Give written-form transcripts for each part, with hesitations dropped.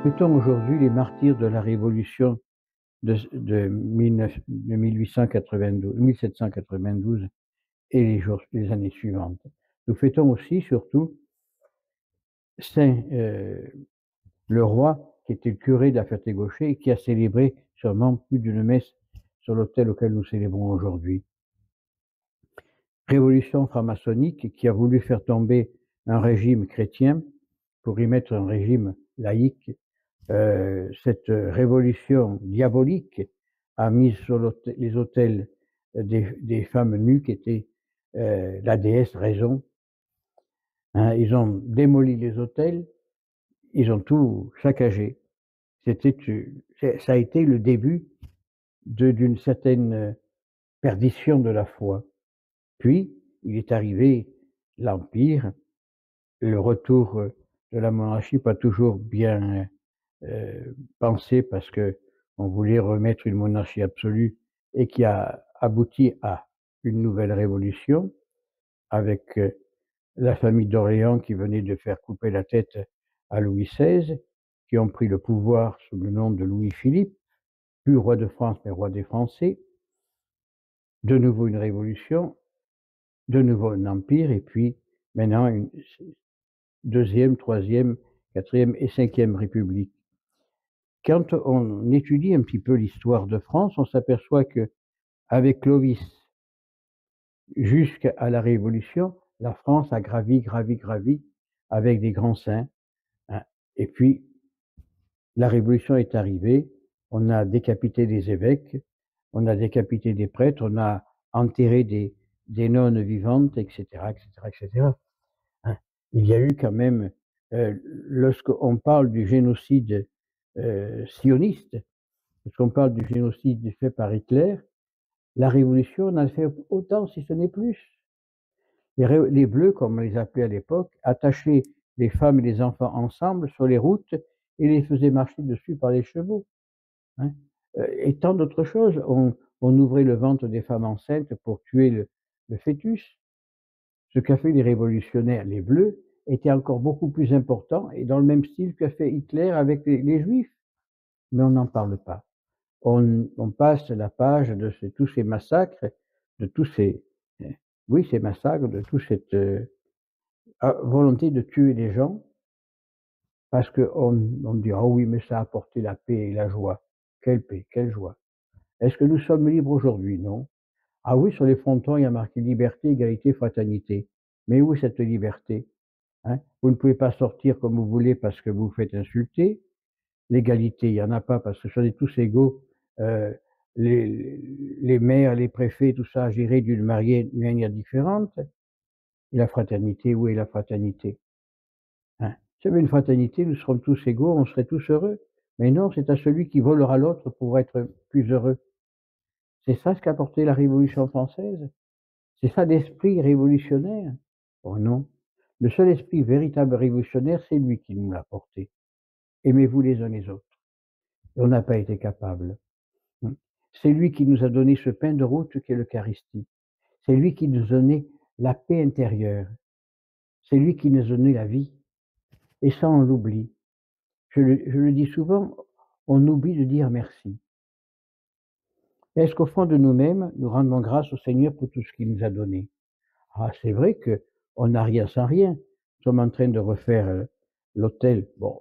Fêtons aujourd'hui les martyrs de la Révolution de 1892, 1792 et les années suivantes. Nous fêtons aussi, surtout, Saint le roi, qui était le curé de la Ferté-Gaucher et qui a célébré sûrement plus d'une messe sur l'autel auquel nous célébrons aujourd'hui. Révolution franc-maçonnique qui a voulu faire tomber un régime chrétien pour y mettre un régime laïque. Cette révolution diabolique a mis sur les autels des femmes nues qui étaient la déesse Raison. Hein, ils ont démoli les autels, ils ont tout saccagé. Ça a été le début d'une certaine perdition de la foi. Puis, il est arrivé l'Empire, le retour de la monarchie, pas toujours bien pensé parce que on voulait remettre une monarchie absolue et qui a abouti à une nouvelle révolution avec la famille d'Orléans qui venait de faire couper la tête à Louis XVI, qui ont pris le pouvoir sous le nom de Louis-Philippe, plus roi de France mais roi des Français. De nouveau une révolution, de nouveau un empire, et puis maintenant une deuxième, troisième, quatrième et cinquième république. Quand on étudie un petit peu l'histoire de France, on s'aperçoit que avec Clovis jusqu'à la Révolution, la France a gravi avec des grands saints. Hein. Et puis, la Révolution est arrivée, on a décapité des évêques, on a décapité des prêtres, on a enterré des nonnes vivantes, etc., etc., etc. Hein. Il y a eu quand même, lorsqu'on parle du génocide sioniste, lorsqu'on parle du génocide fait par Hitler, la Révolution en a fait autant, si ce n'est plus. Les Bleus, comme on les appelait à l'époque, attachaient les femmes et les enfants ensemble sur les routes et les faisaient marcher dessus par les chevaux. Hein. Et tant d'autres choses. On ouvrait le ventre des femmes enceintes pour tuer le fœtus. Ce qu'a fait les révolutionnaires, les Bleus, était encore beaucoup plus important et dans le même style qu'a fait Hitler avec les Juifs. Mais on n'en parle pas. On passe la page de tous ces massacres, de tous ces, oui, ces massacres, de toute cette volonté de tuer les gens, parce qu'on dit, oh oui, mais ça a apporté la paix et la joie. Quelle paix, quelle joie. Est-ce que nous sommes libres aujourd'hui? Non. Ah oui, sur les frontons, il y a marqué liberté, égalité, fraternité. Mais où est cette liberté? Hein? Vous ne pouvez pas sortir comme vous voulez parce que vous vous faites insulter. L'égalité, il n'y en a pas parce que si on est tous égaux, euh, les maires, les préfets, tout ça agiraient d'une manière différente. Et la fraternité, où est la fraternité? Hein? S'il y avait une fraternité, nous serons tous égaux, on serait tous heureux. Mais non, c'est à celui qui volera l'autre pour être plus heureux. C'est ça ce qu'a apporté la Révolution française. C'est ça l'esprit révolutionnaire. Oh non. Le seul esprit véritable révolutionnaire, c'est lui qui nous l'a apporté. Aimez-vous les uns les autres. Et on n'a pas été capable. C'est lui qui nous a donné ce pain de route qu'est l'Eucharistie. C'est lui qui nous a donné la paix intérieure. C'est lui qui nous a donné la vie. Et ça, on l'oublie. Je le dis souvent, on oublie de dire merci. Est-ce qu'au fond de nous-mêmes, nous rendons grâce au Seigneur pour tout ce qu'il nous a donné? Ah, c'est vrai qu'on n'a rien sans rien. Nous sommes en train de refaire l'autel. Bon,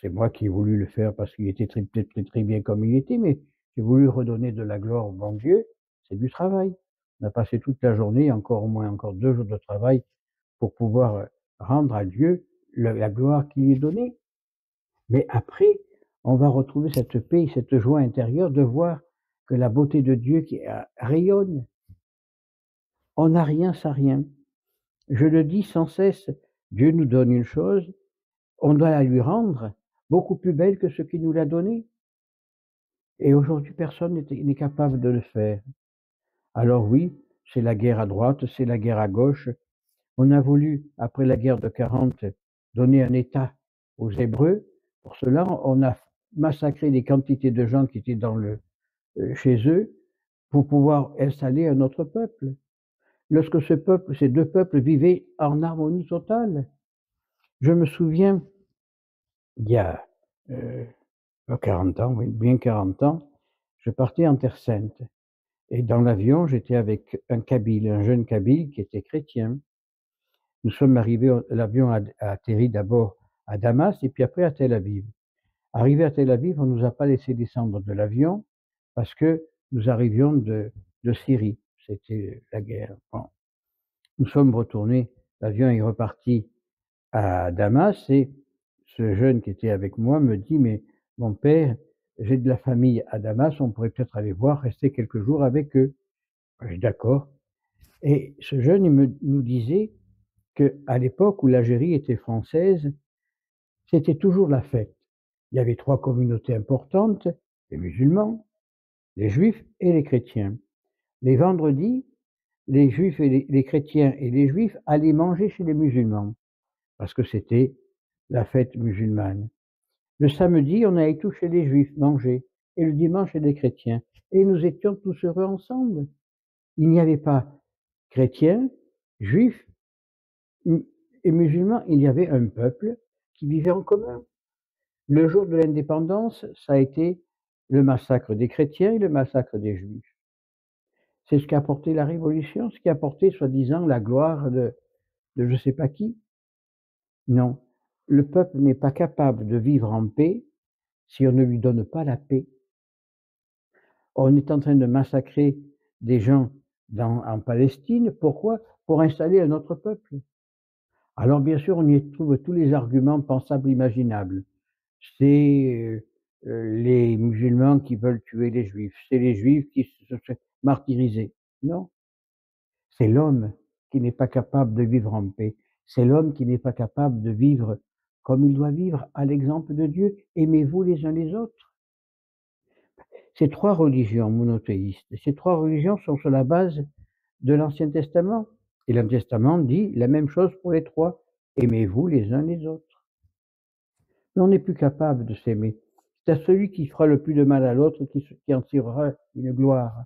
c'est moi qui ai voulu le faire parce qu'il était très bien comme il était, mais j'ai voulu redonner de la gloire au bon Dieu. C'est du travail. On a passé toute la journée, encore au moins encore 2 jours de travail pour pouvoir rendre à Dieu la gloire qui lui est donnée. Mais après, on va retrouver cette paix, cette joie intérieure de voir que la beauté de Dieu qui rayonne. On n'a rien sans rien. Je le dis sans cesse, Dieu nous donne une chose, on doit la lui rendre beaucoup plus belle que ce qu'il nous l'a donné. Et aujourd'hui, personne n'est capable de le faire. Alors oui, c'est la guerre à droite, c'est la guerre à gauche. On a voulu, après la guerre de 40, donner un État aux Hébreux. Pour cela, on a massacré des quantités de gens qui étaient chez eux pour pouvoir installer un autre peuple. Lorsque ces deux peuples vivaient en harmonie totale. Je me souviens, il y a euh, 40 ans, oui, bien 40 ans, je partais en Terre Sainte. Et dans l'avion, j'étais avec un Kabyle, un jeune Kabyle qui était chrétien. Nous sommes arrivés, l'avion a atterri d'abord à Damas et puis après à Tel Aviv. Arrivé à Tel Aviv, on ne nous a pas laissé descendre de l'avion parce que nous arrivions de Syrie. C'était la guerre. Bon. Nous sommes retournés, l'avion est reparti à Damas et ce jeune qui était avec moi me dit, mais mon père, j'ai de la famille à Damas, on pourrait peut-être aller voir, rester quelques jours avec eux. Je dis d'accord. Et ce jeune, nous disait qu'à l'époque où l'Algérie était française, c'était toujours la fête. Il y avait trois communautés importantes, les musulmans, les juifs et les chrétiens. Les vendredis, les juifs et les chrétiens et les juifs allaient manger chez les musulmans, parce que c'était la fête musulmane. Le samedi, on allait tous chez les juifs manger, et le dimanche chez les chrétiens. Et nous étions tous heureux ensemble. Il n'y avait pas chrétiens, juifs et musulmans, il y avait un peuple qui vivait en commun. Le jour de l'indépendance, ça a été le massacre des chrétiens et le massacre des juifs. C'est ce qu'a apporté la Révolution, ce qui a apporté, soi-disant, la gloire de je ne sais pas qui. Non, le peuple n'est pas capable de vivre en paix si on ne lui donne pas la paix. On est en train de massacrer des gens en Palestine. Pourquoi? Pour installer un autre peuple. Alors bien sûr, on y trouve tous les arguments pensables, imaginables. C'est les musulmans qui veulent tuer les juifs, c'est les juifs qui se font martyriser. Non, c'est l'homme qui n'est pas capable de vivre en paix. C'est l'homme qui n'est pas capable de vivre comme il doit vivre, à l'exemple de Dieu. Aimez-vous les uns les autres. Ces trois religions monothéistes, ces trois religions sont sur la base de l'Ancien Testament. Et l'Ancien Testament dit la même chose pour les trois. Aimez-vous les uns les autres. Mais on n'est plus capable de s'aimer. C'est à celui qui fera le plus de mal à l'autre qui en tirera une gloire.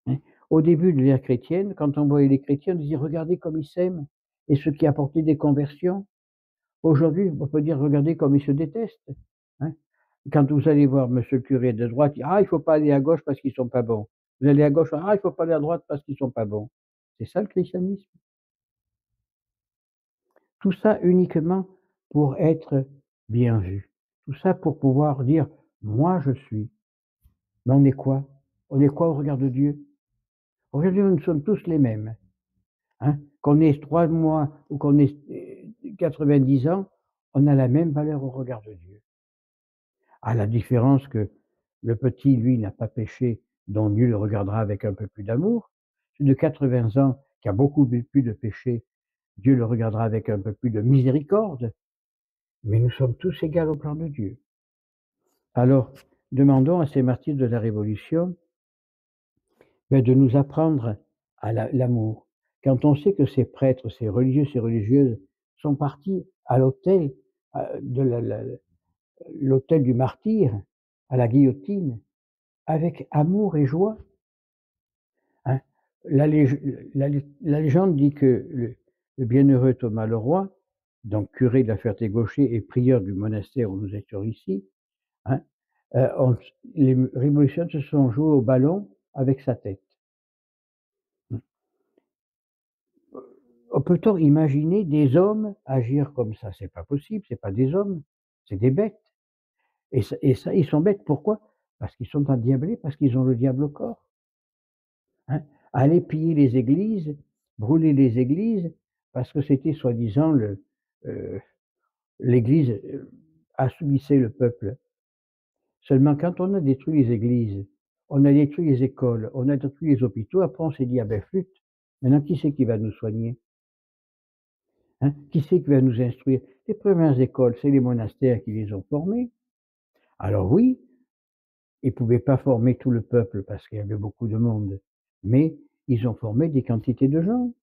Hein. Au début de l'ère chrétienne, quand on voyait les chrétiens, on disait regardez comme ils s'aiment, et ce qui a apporté des conversions. Aujourd'hui, on peut dire regardez comme ils se détestent. Hein. Quand vous allez voir monsieur le curé de droite, il dit ah, il ne faut pas aller à gauche parce qu'ils ne sont pas bons. Vous allez à gauche, ah, il ne faut pas aller à droite parce qu'ils ne sont pas bons. C'est ça le christianisme. Tout ça uniquement pour être bien vu. Tout ça pour pouvoir dire moi je suis. Mais on est quoi? On est quoi au regard de Dieu? Au regard de Dieu, nous sommes tous les mêmes. Hein? Qu'on ait 3 mois ou qu'on ait 90 ans, on a la même valeur au regard de Dieu. À la différence que le petit, lui, n'a pas péché, dont Dieu le regardera avec un peu plus d'amour. Celui de 80 ans, qui a beaucoup plus de péché, Dieu le regardera avec un peu plus de miséricorde. Mais nous sommes tous égaux au plan de Dieu. Alors, demandons à ces martyrs de la Révolution de nous apprendre à l'amour. Quand on sait que ces prêtres, ces religieux, ces religieuses sont partis à l'autel l'autel du martyr, à la guillotine, avec amour et joie. Hein. La légende dit que le bienheureux Thomas Leroy, donc curé de la Ferté-Gaucher et prieur du monastère où nous étions ici, hein, les révolutionnaires se sont joués au ballon avec sa tête. Peut-on imaginer des hommes agir comme ça? C'est pas possible, c'est pas des hommes, c'est des bêtes. Et ça, ils sont bêtes, pourquoi? Parce qu'ils sont endiablés, parce qu'ils ont le diable au corps. Hein? Aller piller les églises, brûler les églises, parce que c'était soi-disant l'église assouvissait le peuple. Seulement quand on a détruit les églises, on a détruit les écoles, on a détruit les hôpitaux, après on s'est dit, ah ben flûte, maintenant qui c'est qui va nous soigner? Hein? Qui c'est qui va nous instruire? Les premières écoles, c'est les monastères qui les ont formées. Alors oui, ils ne pouvaient pas former tout le peuple parce qu'il y avait beaucoup de monde, mais ils ont formé des quantités de gens.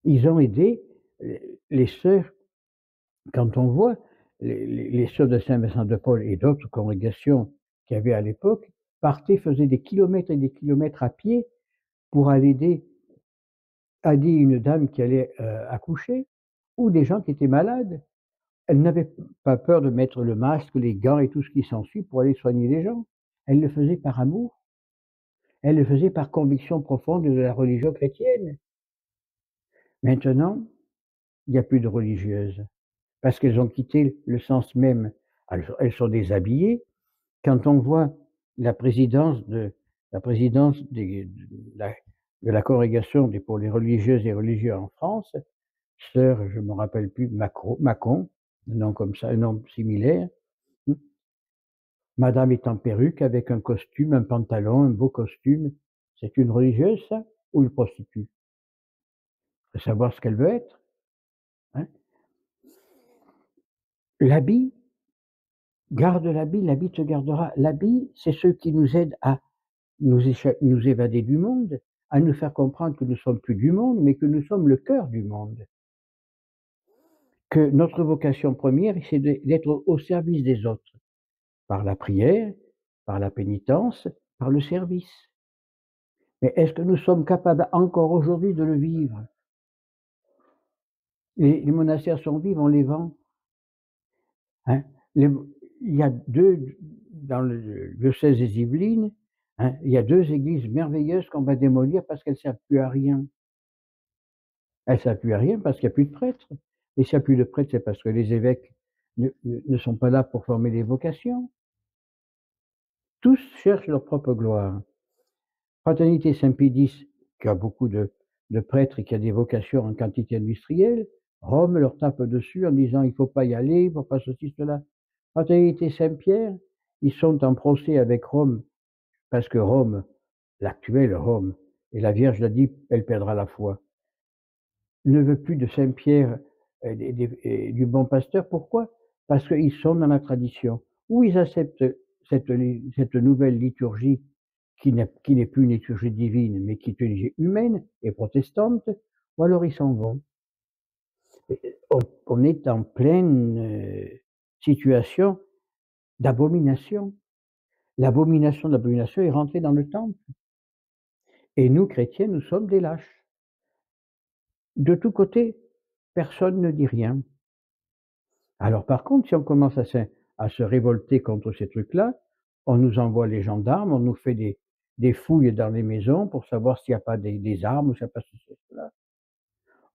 Ils ont aidé les sœurs. Quand on voit les sœurs de Saint-Vincent-de-Paul et d'autres congrégations qu'il y avait à l'époque, partaient, faisaient des kilomètres et des kilomètres à pied pour aller aider une dame qui allait accoucher ou des gens qui étaient malades. Elle n'avait pas peur de mettre le masque, les gants et tout ce qui s'ensuit pour aller soigner les gens. Elle le faisait par amour. Elle le faisait par conviction profonde de la religion chrétienne. Maintenant, il n'y a plus de religieuses parce qu'elles ont quitté le sens même. Elles sont déshabillées. Quand on voit la présidence de la congrégation pour les religieuses et religieux en France, sœur, je ne me rappelle plus, Macon, un nom comme ça, un nom similaire. Madame est en perruque avec un costume, un pantalon, un beau costume. C'est une religieuse, ça, ou une prostituée? Il faut savoir ce qu'elle veut être. Hein. L'habit, garde l'habit te gardera. L'habit, c'est ce qui nous aide à nous évader du monde, à nous faire comprendre que nous ne sommes plus du monde, mais que nous sommes le cœur du monde. Que notre vocation première, c'est d'être au service des autres, par la prière, par la pénitence, par le service. Mais est-ce que nous sommes capables encore aujourd'hui de le vivre? Les monastères sont vivants, on les vend. Hein? Il y a dans le diocèse des Yvelines, hein, il y a 2 églises merveilleuses qu'on va démolir parce qu'elles ne servent plus à rien. Elles ne servent plus à rien parce qu'il n'y a plus de prêtres. Et s'il n'y a plus de prêtres, c'est parce que les évêques ne sont pas là pour former des vocations. Tous cherchent leur propre gloire. Fraternité Saint-Pédis, qui a beaucoup de prêtres et qui a des vocations en quantité industrielle, Rome leur tape dessus en disant il ne faut pas y aller, il ne faut pas ceci, cela. Fraternité Saint-Pierre, ils sont en procès avec Rome, parce que Rome, l'actuelle Rome, et la Vierge l'a dit, elle perdra la foi, ne veut plus de Saint-Pierre et du bon pasteur. Pourquoi? Parce qu'ils sont dans la tradition. Ou ils acceptent cette nouvelle liturgie qui n'est plus une liturgie divine, mais qui est une liturgie humaine et protestante, ou alors ils s'en vont. On est en pleine situation d'abomination. L'abomination de l'abomination est rentrée dans le temple. Et nous, chrétiens, nous sommes des lâches. De tous côtés, personne ne dit rien. Alors par contre, si on commence à se révolter contre ces trucs-là, on nous envoie les gendarmes, on nous fait des fouilles dans les maisons pour savoir s'il n'y a pas des armes ou s'il n'y a pas ceci, cela.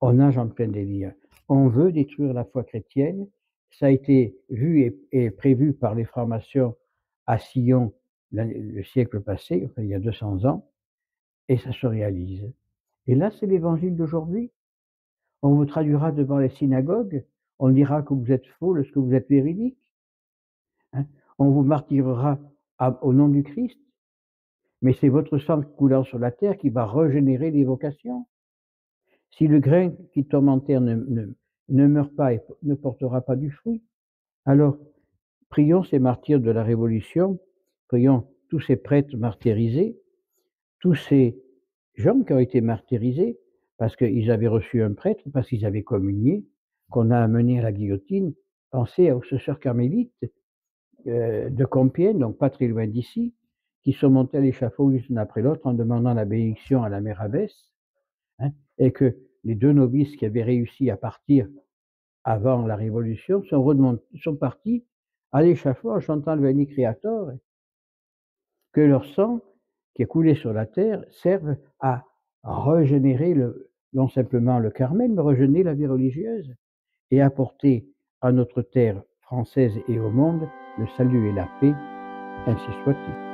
On nage en plein délire. On veut détruire la foi chrétienne. Ça a été vu et prévu par les francs-maçons à Sion le siècle passé, enfin, il y a 200 ans, et ça se réalise. Et là, c'est l'évangile d'aujourd'hui. On vous traduira devant les synagogues, on dira que vous êtes faux lorsque vous êtes véridique. Hein. On vous martyrera au nom du Christ, mais c'est votre sang coulant sur la terre qui va régénérer les vocations. Si le grain qui tombe en terre ne meurt pas et ne portera pas du fruit, alors prions ces martyrs de la Révolution, prions tous ces prêtres martyrisés, tous ces gens qui ont été martyrisés parce qu'ils avaient reçu un prêtre, parce qu'ils avaient communié, qu'on a amené à la guillotine. Pensez aux sœurs carmélites de Compiègne, donc pas très loin d'ici, qui sont montées à l'échafaud l'une après l'autre en demandant la bénédiction à la mère abbesse, hein, et que les 2 novices qui avaient réussi à partir avant la Révolution sont partis à l'échafaud en chantant le Veni Creator, que leur sang qui est coulé sur la terre serve à régénérer non simplement le Carmel, mais régénérer la vie religieuse et apporter à notre terre française et au monde le salut et la paix, ainsi soit-il.